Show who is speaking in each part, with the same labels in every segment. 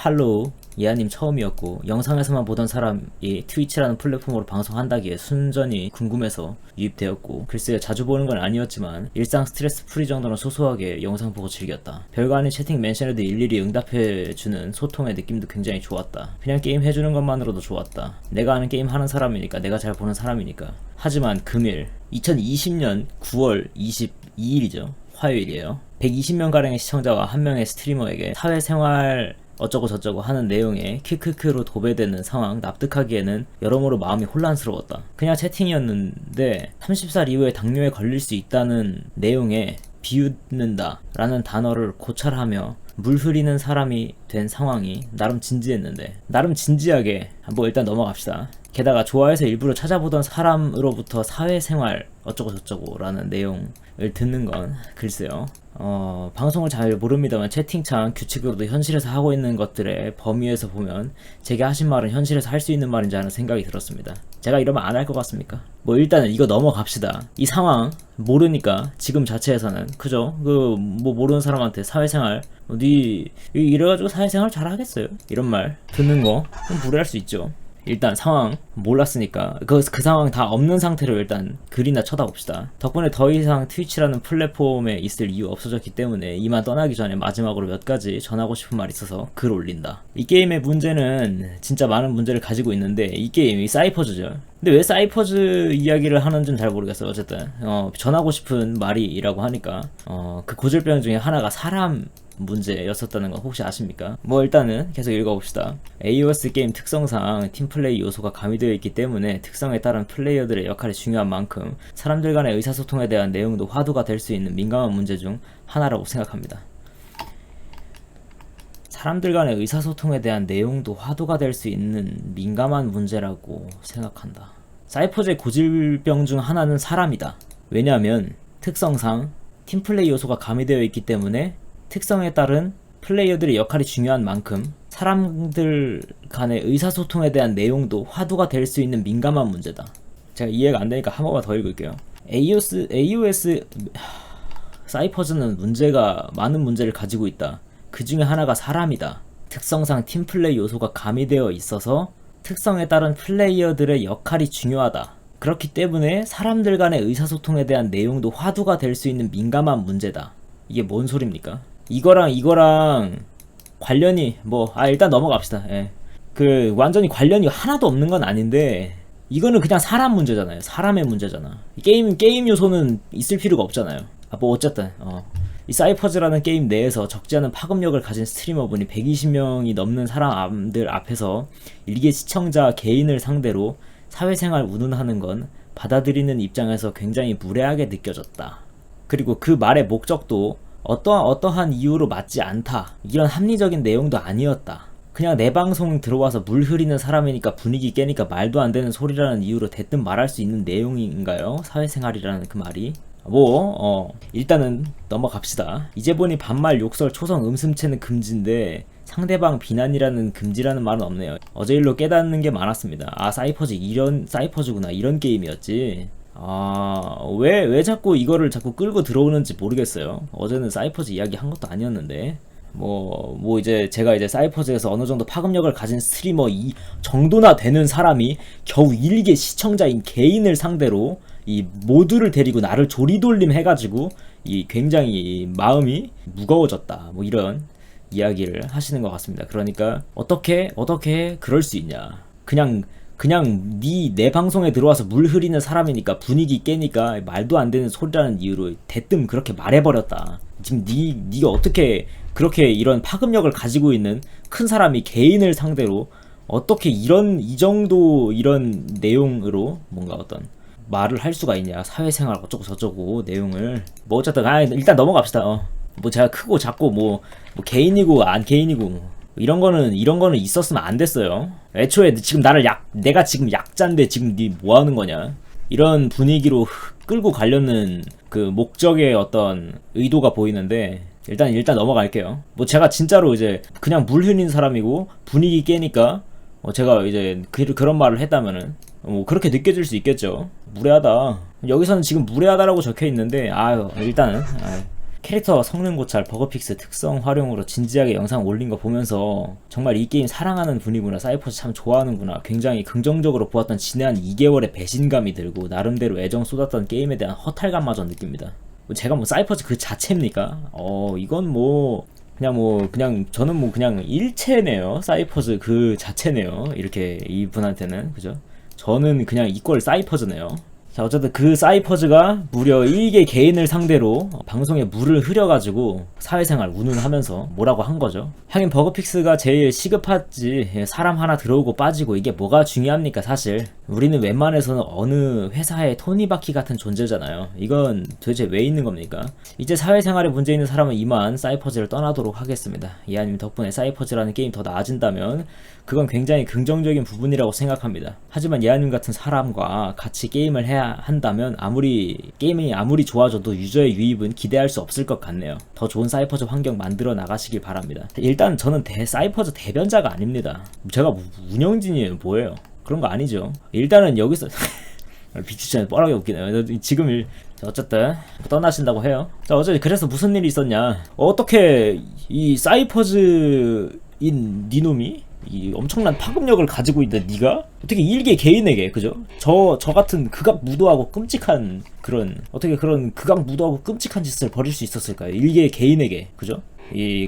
Speaker 1: 팔로우 예아님 처음이었고 영상에서만 보던 사람이 트위치라는 플랫폼으로 방송한다기에 순전히 궁금해서 유입되었고 글쎄 자주 보는 건 아니었지만 일상 스트레스 풀이 정도는 소소하게 영상 보고 즐겼다. 별거 아닌 채팅 멘션에도 일일이 응답해주는 소통의 느낌도 굉장히 좋았다. 그냥 게임 해주는 것만으로도 좋았다. 내가 아는 게임 하는 사람이니까, 내가 잘 보는 사람이니까. 하지만 금일 2020년 9월 22일이죠. 화요일이에요. 120명가량의 시청자와 한 명의 스트리머에게 사회생활 어쩌고 저쩌고 하는 내용에 크크크로 도배되는 상황, 납득하기에는 여러모로 마음이 혼란스러웠다. 그냥 채팅이었는데 30살 이후에 당뇨에 걸릴 수 있다는 내용에 비웃는다 라는 단어를 고찰하며 물 흐리는 사람이 된 상황이 나름 진지했는데, 나름 진지하게 뭐 일단 넘어갑시다. 게다가 좋아해서 일부러 찾아보던 사람으로부터 사회생활 어쩌고 저쩌고 라는 내용을 듣는 건 글쎄요, 방송을 잘 모릅니다만 채팅창 규칙으로도 현실에서 하고 있는 것들의 범위에서 보면 제가 하신 말은 현실에서 할 수 있는 말인지 하는 생각이 들었습니다. 제가 이러면 안 할 것 같습니까? 뭐 일단은 이거 넘어갑시다. 이 상황 모르니까 지금 자체에서는 그죠? 그 뭐 모르는 사람한테 사회생활 니 이래가지고 사회생활 잘 하겠어요? 이런 말 듣는 거 무례할 수 있죠. 일단 상황 몰랐으니까 그 상황 다 없는 상태로 일단 글이나 쳐다봅시다. 덕분에 더 이상 트위치라는 플랫폼에 있을 이유 없어졌기 때문에 이만 떠나기 전에 마지막으로 몇 가지 전하고 싶은 말이 있어서 글 올린다. 이 게임의 문제는 진짜 많은 문제를 가지고 있는데 이 게임이 사이퍼즈죠. 근데 왜 사이퍼즈 이야기를 하는지는 잘 모르겠어요. 어쨌든 전하고 싶은 말이라고 하니까 그 고질병 중에 하나가 사람 문제였었다는 거 혹시 아십니까? 뭐 일단은 계속 읽어봅시다. AOS 게임 특성상 팀플레이 요소가 가미되어 있기 때문에 특성에 따른 플레이어들의 역할이 중요한 만큼 사람들 간의 의사소통에 대한 내용도 화두가 될 수 있는 민감한 문제 중 하나라고 생각합니다. 사람들 간의 의사소통에 대한 내용도 화두가 될 수 있는 민감한 문제라고 생각한다. 사이퍼즈의 고질병 중 하나는 사람이다. 왜냐하면 특성상 팀플레이 요소가 가미되어 있기 때문에 특성에 따른 플레이어들의 역할이 중요한 만큼 사람들 간의 의사소통에 대한 내용도 화두가 될 수 있는 민감한 문제다. 제가 이해가 안 되니까 한 번만 더 읽을게요. AOS 사이퍼즈는 많은 문제를 가지고 있다. 그 중에 하나가 사람이다. 특성상 팀플레이 요소가 가미되어 있어서 특성에 따른 플레이어들의 역할이 중요하다. 그렇기 때문에 사람들 간의 의사소통에 대한 내용도 화두가 될 수 있는 민감한 문제다. 이게 뭔 소리입니까? 이거랑 관련이 일단 넘어갑시다. 예. 그 완전히 관련이 하나도 없는 건 아닌데 이거는 그냥 사람 문제잖아요. 사람의 문제잖아. 게임 요소는 있을 필요가 없잖아요. 어쨌든 이 사이퍼즈라는 게임 내에서 적지 않은 파급력을 가진 스트리머분이 120명이 넘는 사람들 앞에서 일개 시청자 개인을 상대로 사회생활 운운하는 건 받아들이는 입장에서 굉장히 무례하게 느껴졌다. 그리고 그 말의 목적도 어떠한 이유로 맞지 않다, 이런 합리적인 내용도 아니었다. 그냥 내 방송 들어와서 물 흐리는 사람이니까 분위기 깨니까 말도 안 되는 소리라는 이유로 대뜸 말할 수 있는 내용인가요? 사회생활이라는 그 말이? 일단은 넘어갑시다. 이제 보니 반말, 욕설, 초성, 음슴체는 금지인데 상대방 비난이라는 금지라는 말은 없네요. 어제 일로 깨닫는 게 많았습니다. 사이퍼즈구나, 이런 게임이었지. 왜 자꾸 이거를 자꾸 끌고 들어오는지 모르겠어요. 어제는 사이퍼즈 이야기 한 것도 아니었는데 이제 제가 이제 사이퍼즈에서 어느 정도 파급력을 가진 스트리머 이 정도나 되는 사람이 겨우 일개 시청자인 개인을 상대로 이 모두를 데리고 나를 조리돌림 해가지고 이 굉장히 마음이 무거워졌다, 이런 이야기를 하시는 것 같습니다. 그러니까 어떻게 그럴 수 있냐. 그냥 내 방송에 들어와서 물 흐리는 사람이니까 분위기 깨니까 말도 안 되는 소리라는 이유로 대뜸 그렇게 말해버렸다. 지금 네가 어떻게 그렇게 이런 파급력을 가지고 있는 큰 사람이 개인을 상대로 어떻게 이 정도 이런 내용으로 뭔가 어떤 말을 할 수가 있냐. 사회생활 어쩌고 저쩌고 내용을 어쨌든 일단 넘어갑시다. 제가 크고 작고 개인이고 안 개인이고 이런 거는 있었으면 안 됐어요. 애초에 지금 내가 지금 약자인데 지금 니 뭐 하는 거냐. 이런 분위기로 끌고 가려는 그 목적의 어떤 의도가 보이는데 일단 넘어갈게요. 제가 진짜로 이제 그냥 물 흐린 사람이고 분위기 깨니까 제가 이제 그런 말을 했다면은 그렇게 느껴질 수 있겠죠. 무례하다. 여기서는 지금 무례하다라고 적혀 있는데 일단은 캐릭터 성능 고찰, 버그픽스, 특성 활용으로 진지하게 영상 올린 거 보면서 정말 이 게임 사랑하는 분이구나, 사이퍼즈 참 좋아하는구나, 굉장히 긍정적으로 보았던 지난 2개월의 배신감이 들고 나름대로 애정 쏟았던 게임에 대한 허탈감마저 느낍니다. 제가 뭐 사이퍼즈 그 자체입니까? 이건 그냥 저는 그냥 일체네요. 사이퍼즈 그 자체네요. 이렇게 이분한테는, 그죠? 저는 그냥 이퀄 사이퍼즈네요. 자, 어쨌든 그 사이퍼즈가 무려 1개 개인을 상대로 방송에 물을 흐려가지고 사회생활 운운하면서 뭐라고 한 거죠. 하긴 버그픽스가 제일 시급하지. 사람 하나 들어오고 빠지고 이게 뭐가 중요합니까? 사실 우리는 웬만해서는 어느 회사의 토니바퀴 같은 존재잖아요. 이건 도대체 왜 있는 겁니까? 이제 사회생활에 문제 있는 사람은 이만 사이퍼즈를 떠나도록 하겠습니다. 이하님 덕분에 사이퍼즈라는 게임 더 나아진다면 그건 굉장히 긍정적인 부분이라고 생각합니다. 하지만 예아님 같은 사람과 같이 게임을 해야 한다면 게임이 아무리 좋아져도 유저의 유입은 기대할 수 없을 것 같네요. 더 좋은 사이퍼즈 환경 만들어 나가시길 바랍니다. 일단 저는 사이퍼즈 대변자가 아닙니다. 제가 운영진이에요, 뭐예요? 그런 거 아니죠. 일단은 여기서 비추천에 뻔하게 웃기네요. 자, 어쨌든 떠나신다고 해요. 자, 어쨌든 그래서 무슨 일이 있었냐, 어떻게 이 사이퍼즈인 니놈이 이 엄청난 파급력을 가지고 있는 니가 어떻게 일개 개인에게, 그죠? 저 같은 극악무도하고 끔찍한 어떻게 그런 극악무도하고 끔찍한 짓을 벌일 수 있었을까요? 일개 개인에게, 그죠?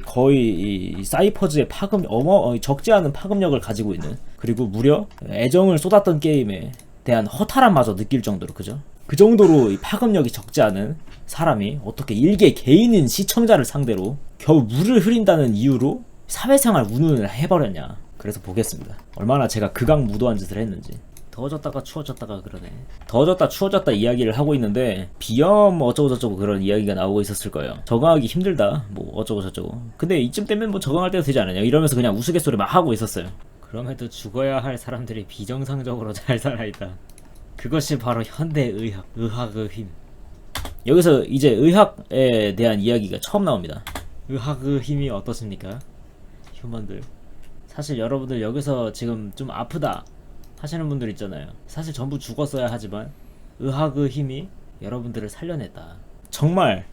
Speaker 1: 거의 사이퍼즈의 적지 않은 파급력을 가지고 있는, 그리고 무려 애정을 쏟았던 게임에 대한 허탈함마저 느낄 정도로, 그죠? 그 정도로 파급력이 적지 않은 사람이 어떻게 일개 개인인 시청자를 상대로 겨우 물을 흐린다는 이유로 사회생활 운운을 해버렸냐. 그래서 보겠습니다. 얼마나 제가 극악무도한 짓을 했는지. 더워졌다가 추워졌다가 그러네. 더워졌다 추워졌다 이야기를 하고 있는데 비염 어쩌고저쩌고 그런 이야기가 나오고 있었을 거예요. 적응하기 힘들다 뭐 어쩌고저쩌고. 근데 이쯤 되면 뭐 적응할 때도 되지 않느냐 이러면서 그냥 우스갯소리 막 하고 있었어요. 그럼에도 죽어야 할 사람들이 비정상적으로 잘 살아있다. 그것이 바로 현대의학, 의학의 힘. 여기서 이제 의학에 대한 이야기가 처음 나옵니다. 의학의 힘이 어떻습니까? 휴먼들. 사실 여러분들 여기서 지금 좀 아프다 하시는 분들 있잖아요. 사실 전부 죽었어야 하지만 의학의 힘이 여러분들을 살려냈다. 정말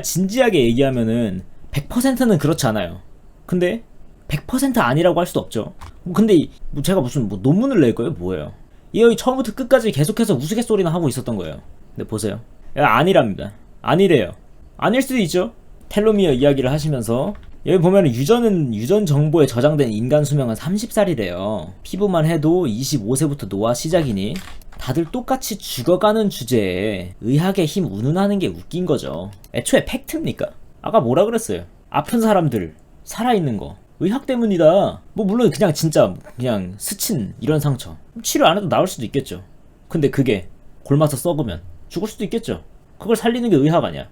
Speaker 1: 진지하게 얘기하면은 100%는 그렇지 않아요. 근데 100% 아니라고 할 수도 없죠. 근데 제가 무슨 논문을 낼 거예요? 뭐예요? 여기 처음부터 끝까지 계속해서 우스갯소리나 하고 있었던 거예요. 근데 보세요. 아니랍니다. 아니래요. 아닐 수도 있죠. 텔로미어 이야기를 하시면서 여기 보면 유전 정보에 저장된 인간 수명은 30살이래요. 피부만 해도 25세부터 노화 시작이니 다들 똑같이 죽어가는 주제에 의학의 힘 운운하는 게 웃긴 거죠. 애초에 팩트입니까? 아까 뭐라 그랬어요? 아픈 사람들 살아있는 거 의학 때문이다. 뭐 물론 그냥 진짜 그냥 스친 이런 상처 치료 안 해도 나을 수도 있겠죠. 근데 그게 골마서 썩으면 죽을 수도 있겠죠. 그걸 살리는 게 의학 아니야?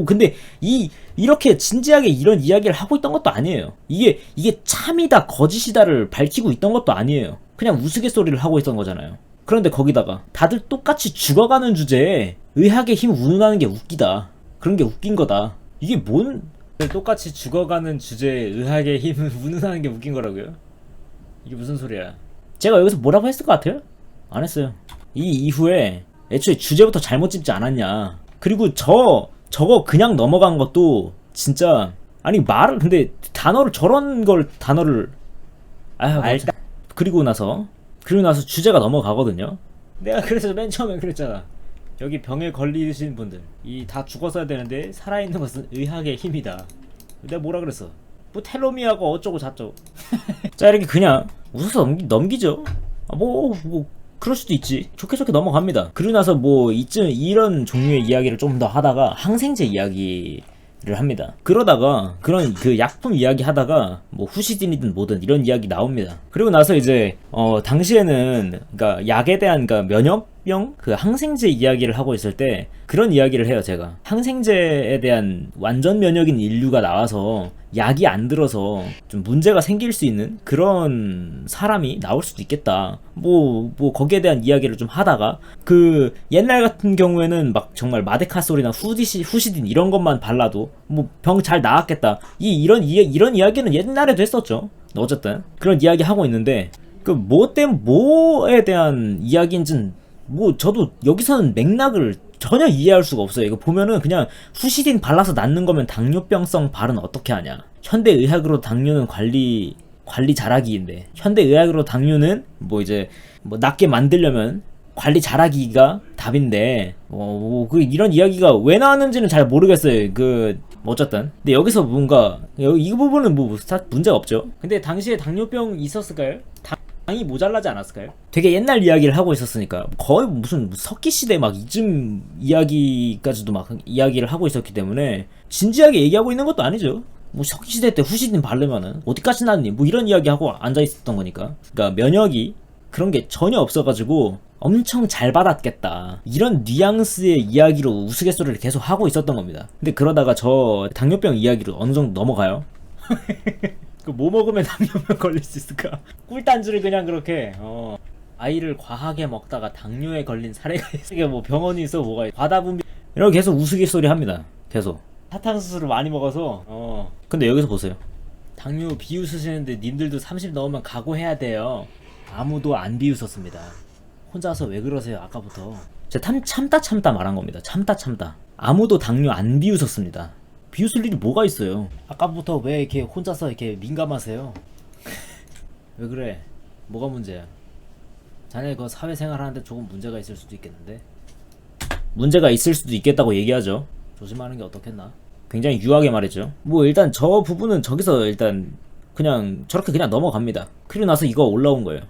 Speaker 1: 근데 이렇게 진지하게 이런 이야기를 하고 있던 것도 아니에요. 이게 참이다 거짓이다를 밝히고 있던 것도 아니에요. 그냥 우스갯소리를 하고 있던 거잖아요. 그런데 거기다가 다들 똑같이 죽어가는 주제에 의학의 힘 운운하는 게 웃기다. 그런 게 웃긴 거다. 이게 똑같이 죽어가는 주제에 의학의 힘을 운운하는 게 웃긴 거라고요? 이게 무슨 소리야? 제가 여기서 뭐라고 했을 것 같아요? 안 했어요. 이 이후에 애초에 주제부터 잘못 짚지 않았냐. 그리고 저거 그냥 넘어간 것도 진짜 근데 단어를 그리고 나서 주제가 넘어가거든요. 내가 그래서 맨 처음에 그랬잖아. 여기 병에 걸리신 분들 다 죽었어야 되는데 살아있는 것은 의학의 힘이다. 내가 뭐라 그랬어? 뭐 텔로미하고 어쩌고 저쩌고. 자, 이렇게 그냥 웃어서 넘기죠. 그럴 수도 있지. 좋게 넘어갑니다. 그리고 나서 이런 종류의 이야기를 좀 더 하다가 항생제 이야기를 합니다. 그러다가 그런 약품 이야기 하다가 후시딘이든 뭐든 이런 이야기 나옵니다. 그리고 나서 이제 당시에는 그러니까 약에 대한 면역병 항생제 이야기를 하고 있을 때 그런 이야기를 해요. 제가 항생제에 대한 완전 면역인 인류가 나와서 약이 안 들어서 좀 문제가 생길 수 있는 그런 사람이 나올 수도 있겠다. 거기에 대한 이야기를 좀 하다가 옛날 같은 경우에는 정말 마데카솔이나 후시딘 이런 것만 발라도 병 잘 나았겠다. 이런 이야기는 옛날에도 했었죠. 어쨌든 그런 이야기 하고 있는데 뭐에 대한 이야기인지는 저도 여기서는 맥락을 전혀 이해할 수가 없어요. 이거 보면은 그냥 후시딘 발라서 낫는 거면 당뇨병성 발은 어떻게 하냐. 현대의학으로 당뇨는 관리 잘하기인데, 현대의학으로 당뇨는 뭐 이제 뭐 낫게 만들려면 관리 잘하기가 답인데, 이런 이야기가 왜 나왔는지는 잘 모르겠어요. 어쨌든. 근데 여기서 뭔가, 이 부분은 뭐 문제가 없죠. 근데 당시에 당뇨병 있었을까요? 당이 모자라지 않았을까요? 되게 옛날 이야기를 하고 있었으니까, 거의 무슨 석기시대 막 이쯤 이야기까지도 막 이야기를 하고 있었기 때문에, 진지하게 얘기하고 있는 것도 아니죠. 뭐 석기시대 때 후시딘 바르면은 어디까지 났니? 뭐 이런 이야기하고 앉아있었던 거니까. 그러니까 면역이 그런 게 전혀 없어가지고 엄청 잘 받았겠다, 이런 뉘앙스의 이야기로 우스갯소리를 계속 하고 있었던 겁니다. 근데 그러다가 저 당뇨병 이야기로 어느 정도 넘어가요. 뭐 먹으면 당뇨병 걸릴 수 있을까? 꿀단주를 그냥 그렇게 아이를 과하게 먹다가 당뇨에 걸린 사례가 있어. 이게 뭐 병원이 있어 뭐가 있어. 과다분비 이렇게 계속 우스갯소리 합니다. 계속 사탕수수를 많이 먹어서. 근데 여기서 보세요. 당뇨 비웃으시는데 님들도 30 넘으면 각오해야 돼요. 아무도 안 비웃었습니다. 혼자서 왜 그러세요? 아까부터 제가 참다 말한 겁니다. 참다 아무도 당뇨 안 비웃었습니다. 비웃을 일이 뭐가 있어요? 아까부터 왜 이렇게 혼자서 이렇게 민감하세요? 왜 그래? 뭐가 문제야? 자네 그 사회생활 하는데 조금 문제가 있을 수도 있겠는데? 문제가 있을 수도 있겠다고 얘기하죠. 조심하는 게 어떻겠나? 굉장히 유하게 말했죠. 뭐 일단 저 부분은 저기서 일단 그냥 저렇게 그냥 넘어갑니다. 그리고 나서 이거 올라온 거예요.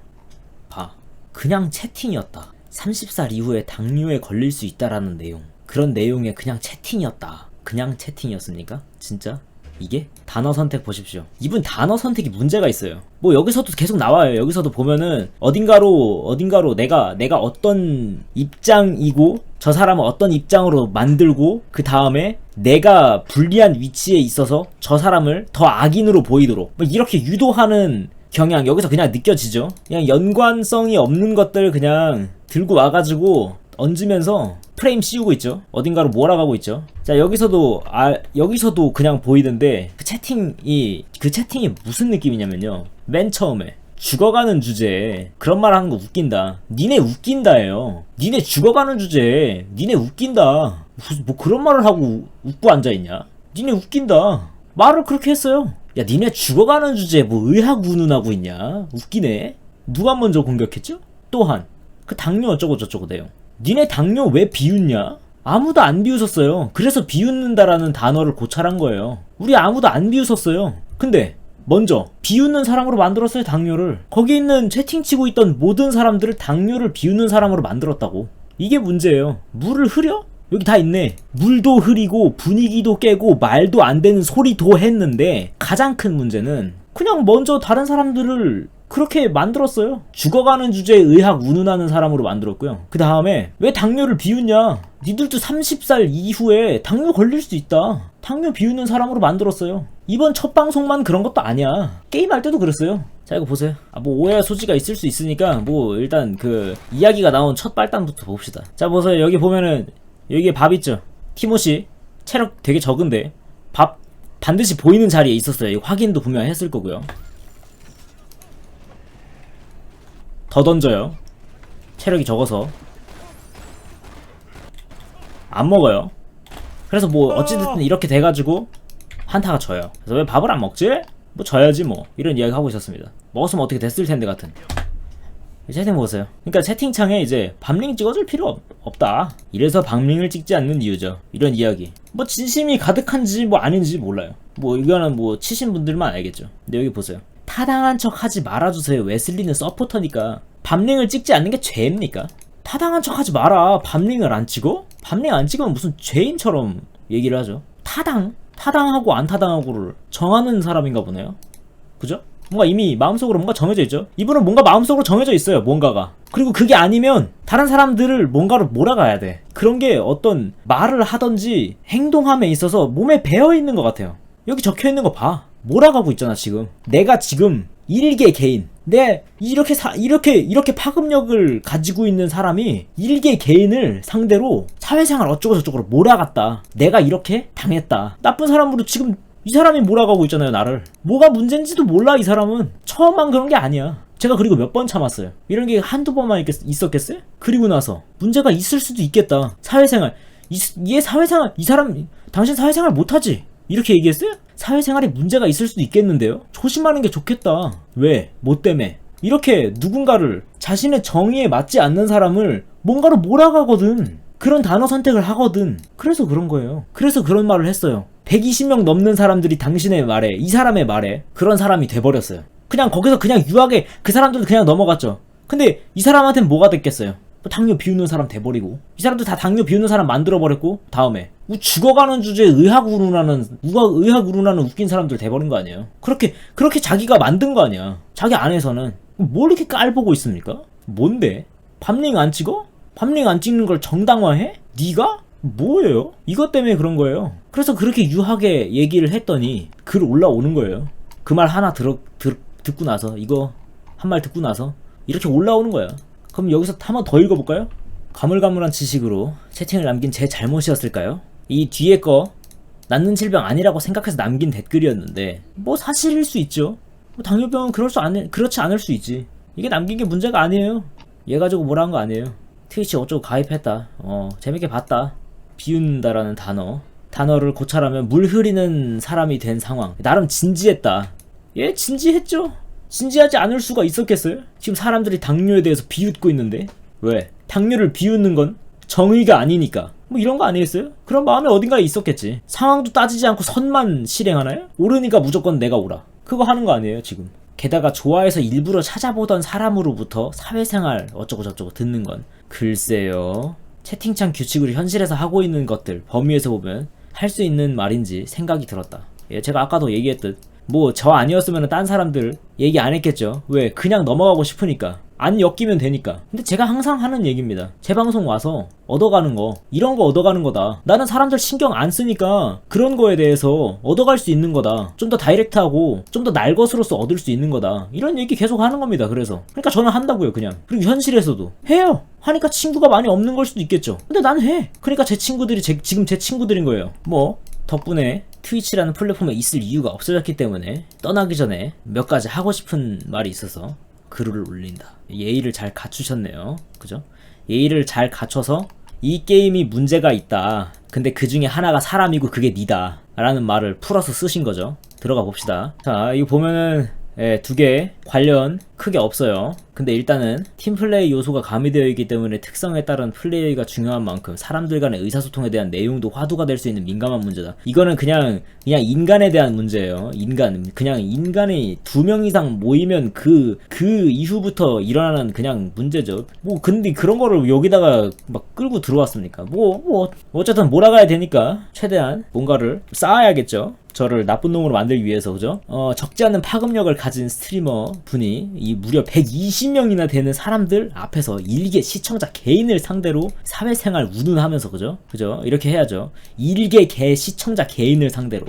Speaker 1: 그냥 채팅이었다. 30살 이후에 당뇨에 걸릴 수 있다라는 내용. 그런 내용의 그냥 채팅이었다. 그냥 채팅이었습니까? 진짜? 이게? 단어 선택 보십시오. 이분 단어 선택이 문제가 있어요. 뭐 여기서도 계속 나와요. 여기서도 보면은 어딘가로 내가 어떤 입장이고 저 사람은 어떤 입장으로 만들고 그 다음에 내가 불리한 위치에 있어서 저 사람을 더 악인으로 보이도록 뭐 이렇게 유도하는 경향 여기서 그냥 느껴지죠. 그냥 연관성이 없는 것들 그냥 들고 와가지고 얹으면서 프레임 씌우고 있죠. 어딘가로 몰아가고 있죠. 자, 여기서도 그냥 보이는데 그 채팅이 무슨 느낌이냐면요. 맨 처음에 죽어가는 주제에 그런 말 하는 거 웃긴다. 니네 웃긴다예요. 니네 죽어가는 주제에 니네 웃긴다. 무슨 뭐 그런 말을 하고 웃고 앉아있냐? 니네 웃긴다. 말을 그렇게 했어요. 야, 니네 죽어가는 주제에 뭐 의학 운운하고 있냐? 웃기네. 누가 먼저 공격했죠? 또한 그 당뇨 어쩌고 저쩌고 내용. 니네 당뇨 왜 비웃냐? 아무도 안 비웃었어요. 그래서 비웃는다라는 단어를 고찰한 거예요. 우리 아무도 안 비웃었어요. 근데 먼저 비웃는 사람으로 만들었어요. 당뇨를. 거기 있는 채팅치고 있던 모든 사람들을 당뇨를 비웃는 사람으로 만들었다고. 이게 문제예요. 물을 흐려? 여기 다 있네. 물도 흐리고 분위기도 깨고 말도 안 되는 소리도 했는데 가장 큰 문제는 그냥 먼저 다른 사람들을 그렇게 만들었어요. 죽어가는 주제에 의학 운운하는 사람으로 만들었고요. 그 다음에 왜 당뇨를 비웃냐? 니들도 30살 이후에 당뇨 걸릴 수 있다. 당뇨 비웃는 사람으로 만들었어요. 이번 첫 방송만 그런 것도 아니야. 게임할 때도 그랬어요. 자, 이거 보세요. 뭐 오해할 소지가 있을 수 있으니까 뭐 일단 그 이야기가 나온 첫 발단부터 봅시다. 자, 보세요. 여기 보면은 여기에 밥 있죠. 티모시 체력 되게 적은데 밥 반드시 보이는 자리에 있었어요. 확인도 분명히 했을 거고요. 더 던져요. 체력이 적어서 안 먹어요. 그래서 뭐 어찌됐든 이렇게 돼가지고 한타가 져요. 그래서 왜 밥을 안 먹지? 뭐 져야지 뭐 이런 이야기 하고 있었습니다. 먹었으면 어떻게 됐을 텐데 같은. 채팅 보세요. 그러니까 채팅창에 이제 밤링 찍어줄 필요 없다. 이래서 밤링을 찍지 않는 이유죠. 이런 이야기. 뭐 진심이 가득한지 뭐 아닌지 몰라요. 뭐 이거는 뭐 치신 분들만 알겠죠. 근데 여기 보세요. 타당한 척 하지 말아주세요. 웨슬리는 서포터니까. 밤링을 찍지 않는 게 죄입니까? 타당한 척 하지 마라. 밤링을 안 찍어? 밤링 안 찍으면 무슨 죄인처럼 얘기를 하죠. 타당하고 안 타당하고를 정하는 사람인가 보네요. 그죠? 뭔가 이미 마음속으로 뭔가 정해져 있죠. 이분은 뭔가 마음속으로 정해져 있어요. 뭔가가. 그리고 그게 아니면 다른 사람들을 뭔가로 몰아가야 돼. 그런 게 어떤 말을 하던지 행동함에 있어서 몸에 배어있는 것 같아요. 여기 적혀있는 거 봐. 몰아가고 있잖아 지금. 내가 지금 일개 개인, 이렇게 파급력을 가지고 있는 사람이 일개 개인을 상대로 사회생활 어쩌고 저쩌고로 몰아갔다. 내가 이렇게 당했다. 나쁜 사람으로 지금 이 사람이 몰아가고 있잖아요. 나를. 뭐가 문제인지도 몰라. 이 사람은 처음만 그런 게 아니야. 제가 그리고 몇 번 참았어요. 이런 게 한두 번만 있었겠어요? 그리고 나서 문제가 있을 수도 있겠다. 사회생활, 얘 사회생활, 이 사람 당신 사회생활 못하지? 이렇게 얘기했어요? 사회생활에 문제가 있을 수도 있겠는데요? 조심하는 게 좋겠다. 왜? 뭐 때문에? 이렇게 누군가를, 자신의 정의에 맞지 않는 사람을 뭔가로 몰아가거든. 그런 단어 선택을 하거든. 그래서 그런 거예요. 그래서 그런 말을 했어요. 120명 넘는 사람들이 당신의 말에, 이 사람의 말에 그런 사람이 돼버렸어요. 그냥 거기서 그냥 유하게 그 사람들도 그냥 넘어갔죠. 근데 이 사람한테는 뭐가 됐겠어요? 또 당뇨 비우는 사람 돼버리고, 이 사람들 다 당뇨 비우는 사람 만들어버렸고, 다음에 죽어가는 주제에 의학우run하는 웃긴 사람들 돼버린 거 아니에요. 그렇게 자기가 만든 거 아니야. 자기 안에서는. 뭘 이렇게 깔보고 있습니까? 뭔데? 밤링 안 찍어? 밤링 안 찍는 걸 정당화해? 네가? 뭐예요? 이것 때문에 그런 거예요. 그래서 그렇게 유하게 얘기를 했더니 글 올라오는 거예요. 그 말 하나 듣고 나서, 이거 한 말 듣고 나서 이렇게 올라오는 거야. 그럼 여기서 한번 더 읽어볼까요? 가물가물한 지식으로 채팅을 남긴 제 잘못이었을까요? 이 뒤에 거 낫는 질병 아니라고 생각해서 남긴 댓글이었는데, 뭐 사실일 수 있죠. 뭐 당뇨병은 그렇지 않을 수 있지. 이게 남긴 게 문제가 아니에요. 얘 가지고 뭐라 한 거 아니에요. 트위치 어쩌고 가입했다. 재밌게 봤다. 비운다라는 단어를 고찰하면 물 흐리는 사람이 된 상황. 나름 진지했다. 예, 진지했죠. 진지하지 않을 수가 있었겠어요? 지금 사람들이 당뇨에 대해서 비웃고 있는데. 왜? 당뇨를 비웃는 건 정의가 아니니까. 뭐 이런 거 아니겠어요? 그런 마음이 어딘가에 있었겠지. 상황도 따지지 않고 선만 실행하나요? 오르니까 무조건 내가 오라. 그거 하는 거 아니에요 지금. 게다가 좋아해서 일부러 찾아보던 사람으로부터 사회생활 어쩌고저쩌고 듣는 건, 글쎄요. 채팅창 규칙으로 현실에서 하고 있는 것들 범위에서 보면 할 수 있는 말인지 생각이 들었다. 예, 제가 아까도 얘기했듯 뭐 저 아니었으면 딴 사람들 얘기 안 했겠죠. 왜? 그냥 넘어가고 싶으니까. 안 엮이면 되니까. 근데 제가 항상 하는 얘기입니다. 제 방송 와서 얻어가는 거, 이런 거 얻어가는 거다. 나는 사람들 신경 안 쓰니까 그런 거에 대해서 얻어갈 수 있는 거다. 좀 더 다이렉트하고 좀 더 날 것으로서 얻을 수 있는 거다. 이런 얘기 계속 하는 겁니다. 그러니까 저는 한다고요. 그냥. 그리고 현실에서도 해요. 하니까 친구가 많이 없는 걸 수도 있겠죠. 근데 난 해. 그러니까 제 친구들이 지금 제 친구들인 거예요. 뭐 덕분에 트위치라는 플랫폼에 있을 이유가 없어졌기 때문에 떠나기 전에 몇 가지 하고 싶은 말이 있어서 글을 올린다. 예의를 잘 갖추셨네요. 그죠? 예의를 잘 갖춰서 이 게임이 문제가 있다. 근데 그 중에 하나가 사람이고 그게 니다. 라는 말을 풀어서 쓰신 거죠. 들어가 봅시다. 자, 이거 보면은 두 개 관련 크게 없어요. 근데 일단은 팀플레이 요소가 가미되어 있기 때문에 특성에 따른 플레이가 중요한 만큼 사람들 간의 의사소통에 대한 내용도 화두가 될 수 있는 민감한 문제다. 이거는 그냥 인간에 대한 문제예요. 그냥 인간이 2명 이상 모이면 그 이후부터 일어나는 그냥 문제죠. 뭐 근데 그런 거를 여기다가 막 끌고 들어왔습니까? 뭐 어쨌든 몰아가야 되니까 최대한 뭔가를 쌓아야겠죠. 저를 나쁜 놈으로 만들기 위해서. 그죠? 적지 않은 파급력을 가진 스트리머 분이 이 무려 120명이나 되는 사람들 앞에서 일개 시청자 개인을 상대로 사회생활 운운하면서, 그죠? 이렇게 해야죠. 일개 시청자 개인을 상대로.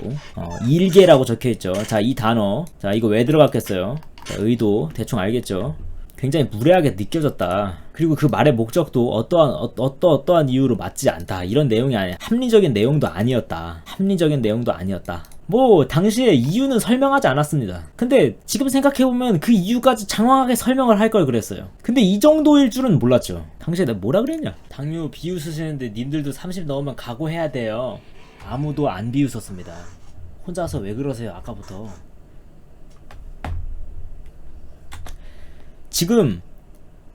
Speaker 1: 일개라고 적혀있죠. 자, 이 단어. 자, 이거 왜 들어갔겠어요? 자, 의도 대충 알겠죠? 굉장히 무례하게 느껴졌다. 그리고 그 말의 목적도 어떠한 이유로 맞지 않다. 이런 내용이 아니야. 합리적인 내용도 아니었다. 뭐 당시에 이유는 설명하지 않았습니다. 근데 지금 생각해보면 그 이유까지 장황하게 설명을 할 걸 그랬어요. 근데 이 정도일 줄은 몰랐죠. 당시에 내가 뭐라 그랬냐? 당뇨 비웃으시는데 님들도 30 넘으면 각오해야 돼요. 아무도 안 비웃었습니다. 혼자서 왜 그러세요 아까부터. 지금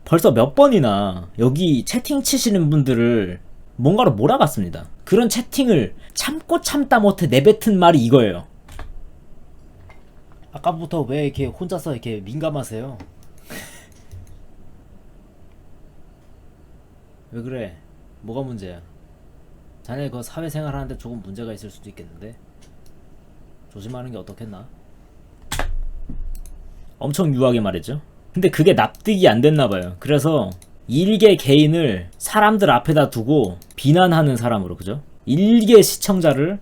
Speaker 1: 벌써 몇 번이나 여기 채팅 치시는 분들을 뭔가로 몰아갔습니다. 그런 채팅을 참고 참다 못해 내뱉은 말이 이거예요. 아까부터 왜 이렇게 혼자서 이렇게 민감하세요? 왜 그래? 뭐가 문제야? 자네 그 사회생활 하는데 조금 문제가 있을 수도 있겠는데 조심하는 게 어떻겠나? 엄청 유하게 말했죠. 근데 그게 납득이 안 됐나봐요. 그래서 일개 개인을 사람들 앞에다 두고 비난하는 사람으로, 그죠? 일개 시청자를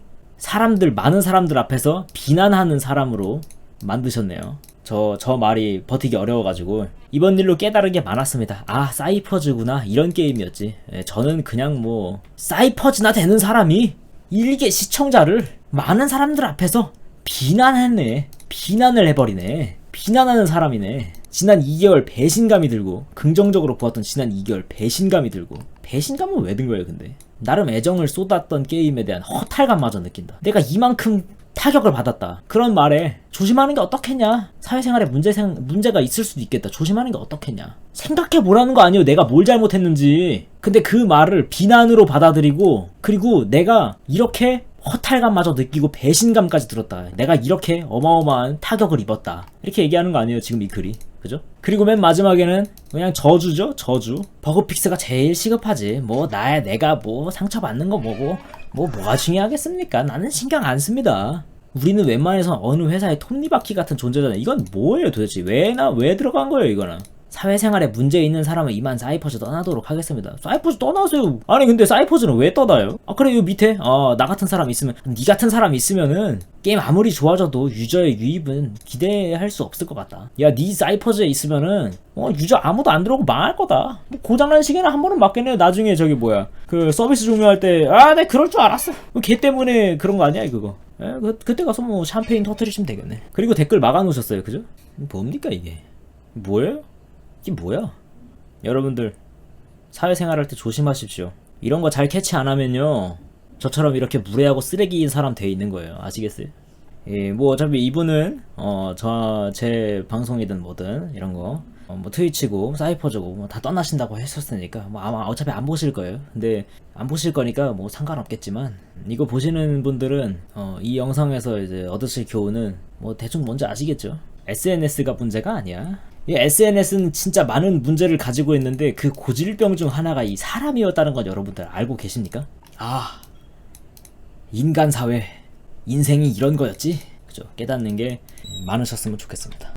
Speaker 1: 많은 사람들 앞에서 비난하는 사람으로 만드셨네요. 저 말이 버티기 어려워가지고 이번 일로 깨달은 게 많았습니다. 아, 사이퍼즈구나, 이런 게임이었지. 저는 그냥 뭐 사이퍼즈나 되는 사람이 일개 시청자를 많은 사람들 앞에서 비난을 해버리네. 비난하는 사람이네. 지난 2개월 배신감이 들고, 긍정적으로 보았던 지난 2개월 배신감이 들고. 배신감은 왜 든 거예요 근데? 나름 애정을 쏟았던 게임에 대한 허탈감마저 느낀다. 내가 이만큼 타격을 받았다. 그런 말에 조심하는 게 어떻겠냐? 사회생활에 문제가 있을 수도 있겠다. 조심하는 게 어떻겠냐? 생각해보라는 거 아니에요. 내가 뭘 잘못했는지. 근데 그 말을 비난으로 받아들이고, 그리고 내가 이렇게 허탈감마저 느끼고 배신감까지 들었다. 내가 이렇게 어마어마한 타격을 입었다. 이렇게 얘기하는 거 아니에요 지금 이 글이. 그죠? 그리고 맨 마지막에는 그냥 저주죠. 저주. 버그픽스가 제일 시급하지. 뭐 내가 뭐 상처받는 거 뭐고 뭐가 중요하겠습니까? 나는 신경 안 씁니다. 우리는 웬만해서 어느 회사의 톱니바퀴 같은 존재잖아요. 이건 뭐예요 도대체? 왜 들어간 거예요 이거는? 사회생활에 문제 있는 사람은 이만 사이퍼즈 떠나도록 하겠습니다. 사이퍼즈 떠나세요. 아니 근데 사이퍼즈는 왜 떠나요? 그래 요 밑에 나 같은 사람 있으면, 니 같은 사람 있으면은 게임 아무리 좋아져도 유저의 유입은 기대할 수 없을 것 같다. 야, 니 사이퍼즈에 있으면은 유저 아무도 안 들어오고 망할 거다. 뭐 고장난 시계는 한 번은 맞겠네요. 나중에 저기 뭐야 그 서비스 종료할 때 내 그럴 줄 알았어. 걔 때문에 그런 거 아니야 그거. 그때 가서 뭐 샴페인 터트리시면 되겠네. 그리고 댓글 막아놓으셨어요. 그죠? 뭡니까 이게? 뭐예요? 이게 뭐야? 여러분들 사회생활 할 때 조심하십시오. 이런 거 잘 캐치 안 하면요 저처럼 이렇게 무례하고 쓰레기인 사람 돼 있는 거예요. 아시겠어요? 예, 뭐 어차피 이분은 제 방송이든 뭐든 이런 거 뭐 트위치고 사이퍼즈고 뭐 다 떠나신다고 했었으니까 뭐 아마 어차피 안 보실 거예요. 근데 안 보실 거니까 뭐 상관없겠지만, 이거 보시는 분들은 이 영상에서 이제 얻으실 교훈은 뭐 대충 뭔지 아시겠죠? SNS가 문제가 아니야. 이 SNS는 진짜 많은 문제를 가지고 있는데 그 고질병 중 하나가 이 사람이었다는 건 여러분들 알고 계십니까? 인간 사회, 인생이 이런 거였지? 그죠? 깨닫는 게 많으셨으면 좋겠습니다.